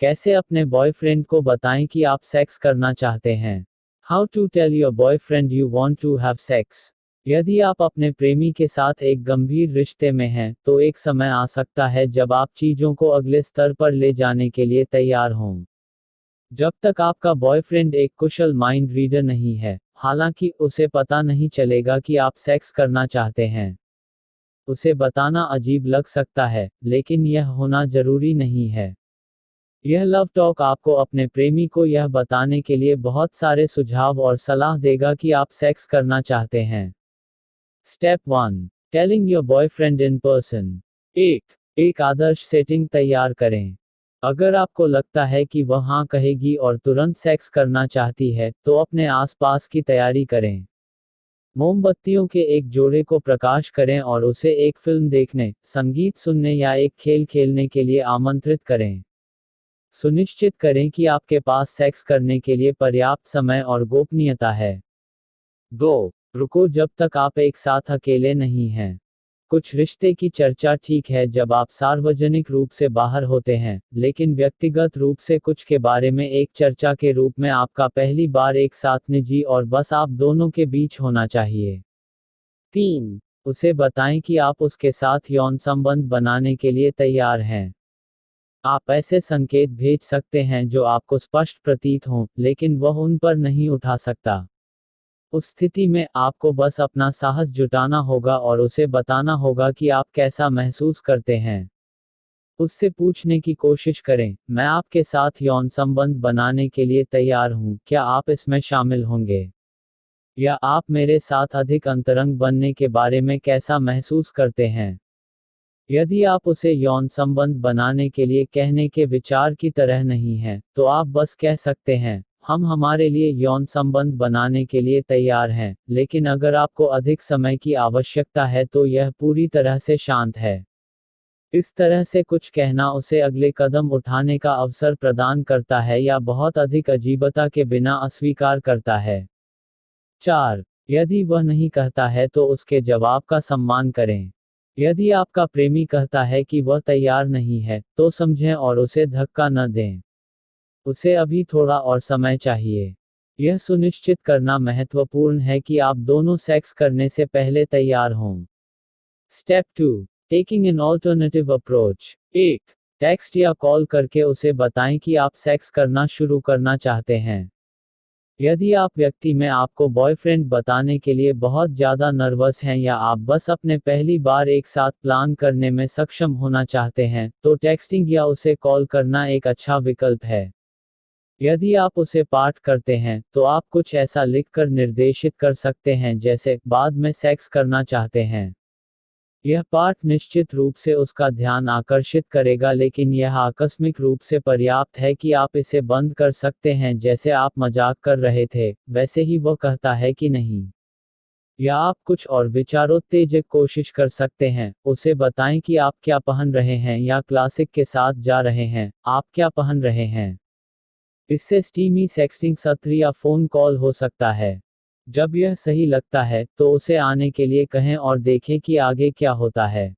कैसे अपने बॉयफ्रेंड को बताएं कि आप सेक्स करना चाहते हैं। How to tell your boyfriend you want to have sex. यदि आप अपने प्रेमी के साथ एक गंभीर रिश्ते में हैं, तो एक समय आ सकता है जब आप चीजों को अगले स्तर पर ले जाने के लिए तैयार हों। जब तक आपका बॉयफ्रेंड एक कुशल माइंड रीडर नहीं है, हालांकि उसे पता नहीं चलेगा कि आप सेक्स करना चाहते हैं। उसे बताना अजीब लग सकता है, लेकिन यह होना जरूरी नहीं है। यह लव टॉक आपको अपने प्रेमी को यह बताने के लिए बहुत सारे सुझाव और सलाह देगा कि आप सेक्स करना चाहते हैं। Step 1, telling your boyfriend in person. एक आदर्श सेटिंग तैयार करें। अगर आपको लगता है कि वह हाँ कहेगी और तुरंत सेक्स करना चाहती है, तो अपने आसपास की तैयारी करें। मोमबत्तियों के एक जोड़े को प्रकाश करें और उसे एक फिल्म देखने, संगीत सुनने या एक खेल खेलने के लिए आमंत्रित करें। सुनिश्चित करें कि आपके पास सेक्स करने के लिए पर्याप्त समय और गोपनीयता है। 2. रुको जब तक आप एक साथ अकेले नहीं हैं। कुछ रिश्ते की चर्चा ठीक है जब आप सार्वजनिक रूप से बाहर होते हैं, लेकिन व्यक्तिगत रूप से कुछ के बारे में एक चर्चा के रूप में आपका पहली बार एक साथ निजी और बस आप दोनों के बीच होना चाहिए। 3. उसे बताएं कि आप उसके साथ यौन संबंध बनाने के लिए तैयार हैं। आप ऐसे संकेत भेज सकते हैं जो आपको स्पष्ट प्रतीत हों, लेकिन वह उन पर नहीं उठा सकता। उस स्थिति में आपको बस अपना साहस जुटाना होगा और उसे बताना होगा कि आप कैसा महसूस करते हैं। उससे पूछने की कोशिश करें, मैं आपके साथ यौन संबंध बनाने के लिए तैयार हूं, क्या आप इसमें शामिल होंगे? या आप मेरे साथ अधिक अंतरंग बनने के बारे में कैसा महसूस करते हैं? यदि आप उसे यौन संबंध बनाने के लिए कहने के विचार की तरह नहीं हैं, तो आप बस कह सकते हैं, हम हमारे लिए यौन संबंध बनाने के लिए तैयार हैं, लेकिन अगर आपको अधिक समय की आवश्यकता है तो यह पूरी तरह से शांत है। इस तरह से कुछ कहना उसे अगले कदम उठाने का अवसर प्रदान करता है या बहुत अधिक अजीबता के बिना अस्वीकार करता है। 4. यदि वह नहीं कहता है तो उसके जवाब का सम्मान करें। यदि आपका प्रेमी कहता है कि वह तैयार नहीं है, तो समझें और उसे धक्का न दें। उसे अभी थोड़ा और समय चाहिए। यह सुनिश्चित करना महत्वपूर्ण है कि आप दोनों सेक्स करने से पहले तैयार हों। Step 2, taking an alternative approach. 1. Text या कॉल करके उसे बताएं कि आप सेक्स करना शुरू करना चाहते हैं। यदि आप व्यक्ति में आपको बॉयफ्रेंड बताने के लिए बहुत ज़्यादा नर्वस हैं या आप बस अपने पहली बार एक साथ प्लान करने में सक्षम होना चाहते हैं, तो टेक्स्टिंग या उसे कॉल करना एक अच्छा विकल्प है। यदि आप उसे पाठ करते हैं, तो आप कुछ ऐसा लिखकर निर्देशित कर सकते हैं जैसे, बाद में सेक्स करना चाहते हैं। यह पाठ निश्चित रूप से उसका ध्यान आकर्षित करेगा, लेकिन यह आकस्मिक रूप से पर्याप्त है कि आप इसे बंद कर सकते हैं जैसे आप मजाक कर रहे थे, वैसे ही वह कहता है कि नहीं। या आप कुछ और विचारोत्तेजक कोशिश कर सकते हैं, उसे बताएं कि आप क्या पहन रहे हैं या क्लासिक के साथ जा रहे हैं, आप क्या पहन रहे हैं। इससे स्टीमी सेक्सटिंग सत्र या फ़ोन कॉल हो सकता है। जब यह सही लगता है, तो उसे आने के लिए कहें और देखें कि आगे क्या होता है।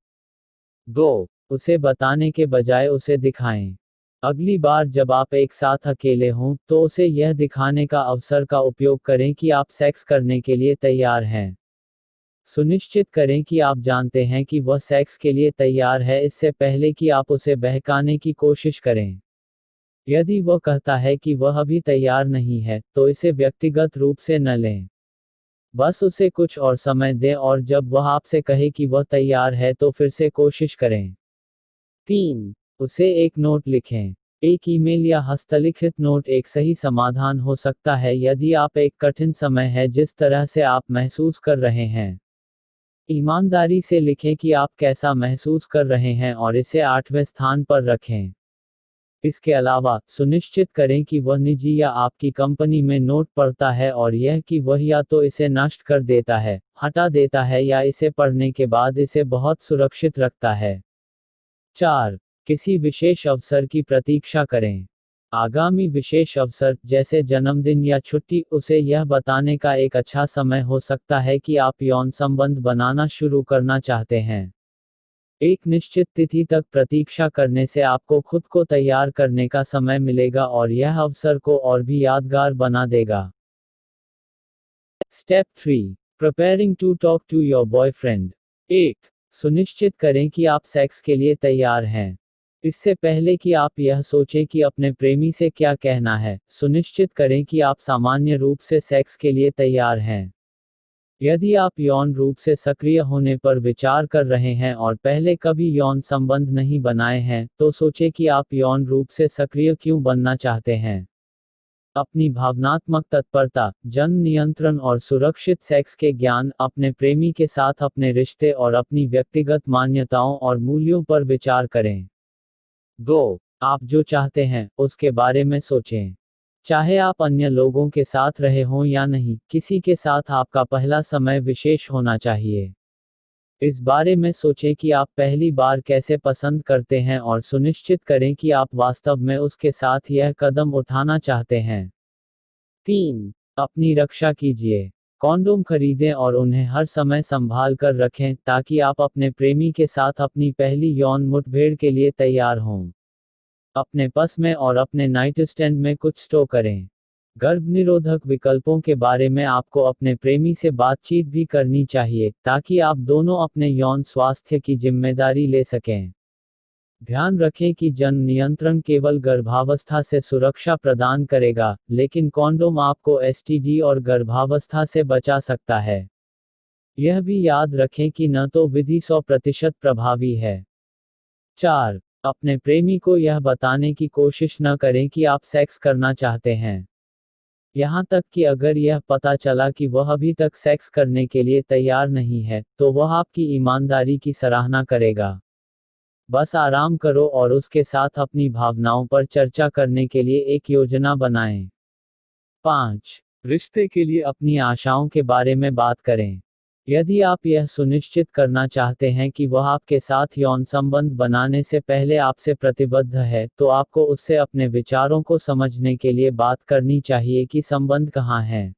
2. उसे बताने के बजाय उसे दिखाएं। अगली बार जब आप एक साथ अकेले हों, तो उसे यह दिखाने का अवसर का उपयोग करें कि आप सेक्स करने के लिए तैयार हैं। सुनिश्चित करें कि आप जानते हैं कि वह सेक्स के लिए तैयार है इससे पहले कि आप उसे बहकाने की कोशिश करें। यदि वह कहता है कि वह अभी तैयार नहीं है, तो इसे व्यक्तिगत रूप से न लें। बस उसे कुछ और समय दें और जब वह आपसे कहे कि वह तैयार है तो फिर से कोशिश करें। 3. उसे एक नोट लिखें। एक ईमेल या हस्तलिखित नोट एक सही समाधान हो सकता है यदि आप एक कठिन समय है जिस तरह से आप महसूस कर रहे हैं। ईमानदारी से लिखें कि आप कैसा महसूस कर रहे हैं और इसे 8वें स्थान पर रखें। इसके अलावा, सुनिश्चित करें कि वह निजी या आपकी कंपनी में नोट पढ़ता है और यह कि वह या तो इसे नष्ट कर देता है, हटा देता है या इसे पढ़ने के बाद इसे बहुत सुरक्षित रखता है। 4. किसी विशेष अवसर की प्रतीक्षा करें। आगामी विशेष अवसर, जैसे जन्मदिन या छुट्टी, उसे यह बताने का एक अच्छा समय हो सकता है कि आप यौन संबंध बनाना शुरू करना चाहते हैं। एक निश्चित तिथि तक प्रतीक्षा करने से आपको खुद को तैयार करने का समय मिलेगा और यह अवसर को और भी यादगार बना देगा। Step 3, preparing to talk to your boyfriend. 1. सुनिश्चित करें कि आप सेक्स के लिए तैयार हैं। इससे पहले कि आप यह सोचें कि अपने प्रेमी से क्या कहना है, सुनिश्चित करें कि आप सामान्य रूप से सेक्स के लिए तैयार हैं। यदि आप यौन रूप से सक्रिय होने पर विचार कर रहे हैं और पहले कभी यौन संबंध नहीं बनाए हैं, तो सोचें कि आप यौन रूप से सक्रिय क्यों बनना चाहते हैं। अपनी भावनात्मक तत्परता, जन नियंत्रण और सुरक्षित सेक्स के ज्ञान, अपने प्रेमी के साथ अपने रिश्ते और अपनी व्यक्तिगत मान्यताओं और मूल्यों पर विचार करें। 2. आप जो चाहते हैं, उसके बारे में सोचें। चाहे आप अन्य लोगों के साथ रहे हों या नहीं, किसी के साथ आपका पहला समय विशेष होना चाहिए। इस बारे में सोचें कि आप पहली बार कैसे पसंद करते हैं और सुनिश्चित करें कि आप वास्तव में उसके साथ यह कदम उठाना चाहते हैं। 3. अपनी रक्षा कीजिए। कॉन्डोम खरीदें और उन्हें हर समय संभाल कर रखें ताकि आप अपने प्रेमी के साथ अपनी पहली यौन मुठभेड़ के लिए तैयार हों। अपने पर्स में और अपने नाइटस्टैंड में कुछ स्टोर करें। गर्भनिरोधक विकल्पों के बारे में आपको अपने प्रेमी से बातचीत भी करनी चाहिए ताकि आप दोनों अपने यौन स्वास्थ्य की जिम्मेदारी ले सकें। ध्यान रखें कि जन नियंत्रण केवल गर्भावस्था से सुरक्षा प्रदान करेगा, लेकिन कॉन्डोम आपको एसटीडी और गर्भावस्था से बचा सकता है। यह भी याद रखें कि न तो विधि 100% प्रभावी है। 4. अपने प्रेमी को यह बताने की कोशिश न करें कि आप सेक्स करना चाहते हैं। यहाँ तक कि अगर यह पता चला कि वह अभी तक सेक्स करने के लिए तैयार नहीं है, तो वह आपकी ईमानदारी की सराहना करेगा। बस आराम करो और उसके साथ अपनी भावनाओं पर चर्चा करने के लिए एक योजना बनाएं। 5. रिश्ते के लिए अपनी आशाओं के बारे में बात करें। यदि आप यह सुनिश्चित करना चाहते हैं कि वह आपके साथ यौन संबंध बनाने से पहले आपसे प्रतिबद्ध है, तो आपको उससे अपने विचारों को समझने के लिए बात करनी चाहिए कि संबंध कहाँ है।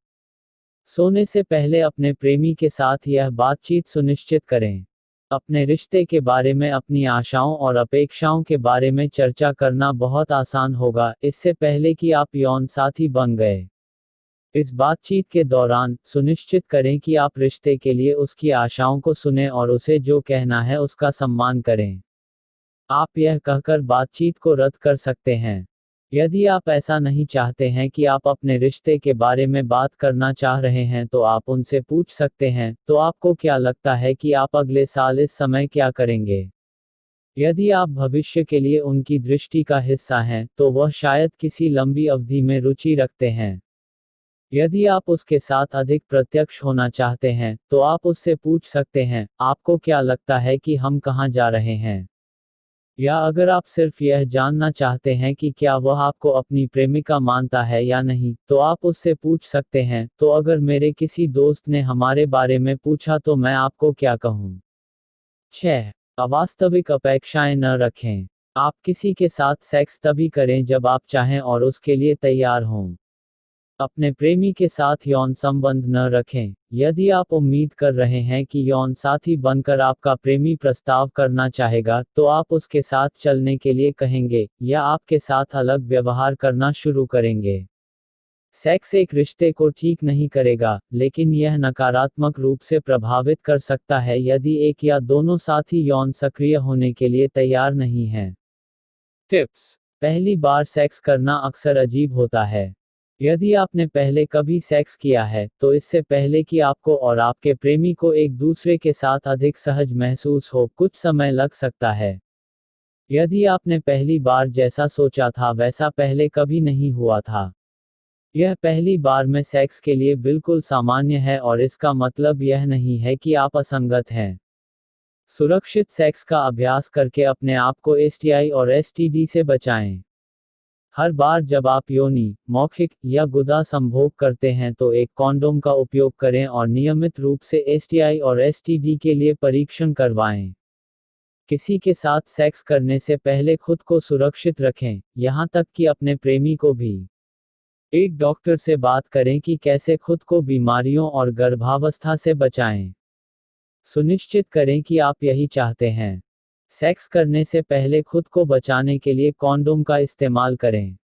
सोने से पहले अपने प्रेमी के साथ यह बातचीत सुनिश्चित करें। अपने रिश्ते के बारे में अपनी आशाओं और अपेक्षाओं के बारे में चर्चा करना बहुत आसान होगा, इससे पहले कि आप यौन साथी बन गए। इस बातचीत के दौरान, सुनिश्चित करें कि आप रिश्ते के लिए उसकी आशाओं को सुनें और उसे जो कहना है उसका सम्मान करें। आप यह कहकर बातचीत को रद्द कर सकते हैं। यदि आप ऐसा नहीं चाहते हैं कि आप अपने रिश्ते के बारे में बात करना चाह रहे हैं, तो आप उनसे पूछ सकते हैं, तो आपको क्या लगता है कि आप अगले साल इस समय क्या करेंगे? यदि आप भविष्य के लिए उनकी दृष्टि का हिस्सा हैं, तो वह शायद किसी लंबी अवधि में रुचि रखते हैं। यदि आप उसके साथ अधिक प्रत्यक्ष होना चाहते हैं, तो आप उससे पूछ सकते हैं, आपको क्या लगता है कि हम कहाँ जा रहे हैं? या अगर आप सिर्फ यह जानना चाहते हैं कि क्या वह आपको अपनी प्रेमिका मानता है या नहीं, तो आप उससे पूछ सकते हैं, तो अगर मेरे किसी दोस्त ने हमारे बारे में पूछा तो मैं आपको क्या कहूँ? 6. अवास्तविक अपेक्षाएं न रखें। आप किसी के साथ सेक्स तभी करें जब आप चाहें और उसके लिए तैयार हों। अपने प्रेमी के साथ यौन संबंध न रखें। यदि आप उम्मीद कर रहे हैं कि यौन साथी बनकर आपका प्रेमी प्रस्ताव करना चाहेगा, तो आप उसके साथ चलने के लिए कहेंगे, या आपके साथ अलग व्यवहार करना शुरू करेंगे। सेक्स एक रिश्ते को ठीक नहीं करेगा, लेकिन यह नकारात्मक रूप से प्रभावित कर सकता है यदि एक या दोनों साथी यौन सक्रिय होने के लिए तैयार नहीं हैं। टिप्स: पहली बार सेक्स करना अक्सर अजीब होता है। यदि आपने पहले कभी सेक्स किया है, तो इससे पहले कि आपको और आपके प्रेमी को एक दूसरे के साथ अधिक सहज महसूस हो, कुछ समय लग सकता है। यदि आपने पहली बार जैसा सोचा था वैसा पहले कभी नहीं हुआ था, यह पहली बार में सेक्स के लिए बिल्कुल सामान्य है और इसका मतलब यह नहीं है कि आप असंगत हैं। सुरक्षित सेक्स का अभ्यास करके अपने आप को एसटीआई और एसटीडी से बचाएं। हर बार जब आप योनि, मौखिक या गुदा संभोग करते हैं तो एक कॉन्डोम का उपयोग करें और नियमित रूप से एसटीआई और एसटीडी के लिए परीक्षण करवाएं। किसी के साथ सेक्स करने से पहले खुद को सुरक्षित रखें, यहाँ तक कि अपने प्रेमी को भी। एक डॉक्टर से बात करें कि कैसे खुद को बीमारियों और गर्भावस्था से बचाएं। सुनिश्चित करें कि आप यही चाहते हैं। सेक्स करने से पहले खुद को बचाने के लिए कॉन्डोम का इस्तेमाल करें।